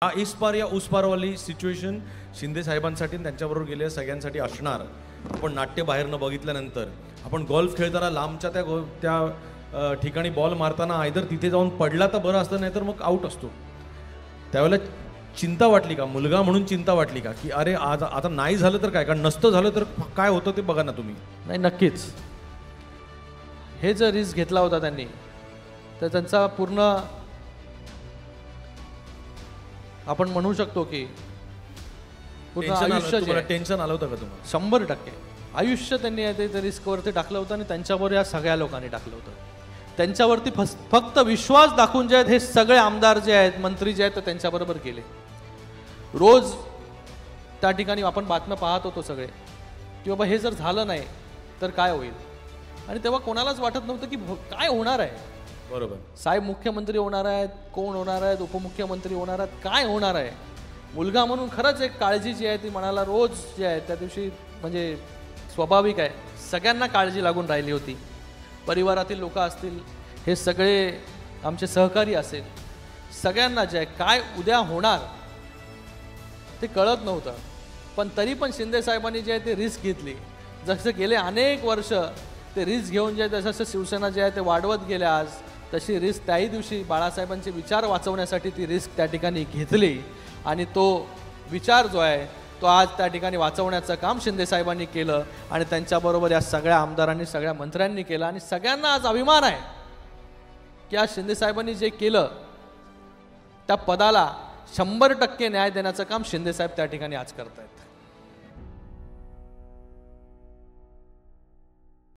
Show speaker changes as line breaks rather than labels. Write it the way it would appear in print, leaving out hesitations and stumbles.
हा इस पार या उस पारवाली सिच्युएशन शिंदे साहेबांसाठी त्यांच्याबरोबर गेलेल्या सगळ्यांसाठी असणार. आपण नाट्य बाहेरनं बघितल्यानंतर आपण गोल्फ खेळताना लांबच्या त्या ठिकाणी बॉल मारताना आयदर तिथे जाऊन पडला तर बरं असतं, नाहीतर मग आऊट असतो. त्यावेळेला चिंता वाटली का, मुलगा म्हणून चिंता वाटली का, की अरे आज आता नाही झालं तर काय, कारण नसतं झालं तर काय होतं ते बघा ना तुम्ही.
नाही, नक्कीच हे जर रिस्क घेतला होता त्यांनी तर त्यांचा पूर्ण आपण म्हणू शकतो की पूर्ण आयुष्य
टेन्शन आलं होतं का तुम्हाला?
100% आयुष्य त्यांनी ते रिस्कवरती टाकलं होतं आणि त्यांच्याबरोबर या सगळ्या लोकांनी टाकलं होतं. त्यांच्यावरती फक्त विश्वास दाखवून जे आहेत हे सगळे आमदार जे आहेत, मंत्री जे आहेत, ते त्यांच्याबरोबर गेले. रोज त्या ठिकाणी आपण बातम्या पाहत होतो सगळे की बाबा हे जर झालं नाही तर काय होईल, आणि तेव्हा कोणालाच वाटत नव्हतं की काय होणार आहे.
बरोबर,
साहेब मुख्यमंत्री होणार आहेत, कोण होणार आहेत, उपमुख्यमंत्री होणार आहेत, काय होणार आहे. मुलगा म्हणून खरंच एक काळजी जी आहे ती मनाला रोज जी आहे त्या दिवशी म्हणजे स्वाभाविक आहे, सगळ्यांना काळजी लागून राहिली होती. परिवारातील लोक असतील, हे सगळे आमचे सहकारी असेल, सगळ्यांना जे आहे काय उद्या होणार ते कळत नव्हतं. पण तरी पण शिंदे साहेबांनी जे आहे ते रिस्क घेतली. जसं गेले अनेक वर्ष ते रिस्क घेऊन जे आहे जसं शिवसेना जे आहे ते वाढवत गेल्या, आज तशी रिस्क त्याही दिवशी बाळासाहेबांचे विचार वाचवण्यासाठी ती रिस्क त्या ठिकाणी घेतली आणि तो विचार जो आहे तो आज त्या ठिकाणी वाचवण्याचं काम शिंदे साहेबांनी केलं आणि त्यांच्याबरोबर या सगळ्या आमदारांनी, सगळ्या मंत्र्यांनी केलं. आणि सगळ्यांना आज अभिमान आहे की आज शिंदे साहेबांनी जे केलं त्या पदाला 100% न्याय देण्याचं काम शिंदे साहेब त्या ठिकाणी आज करतायत.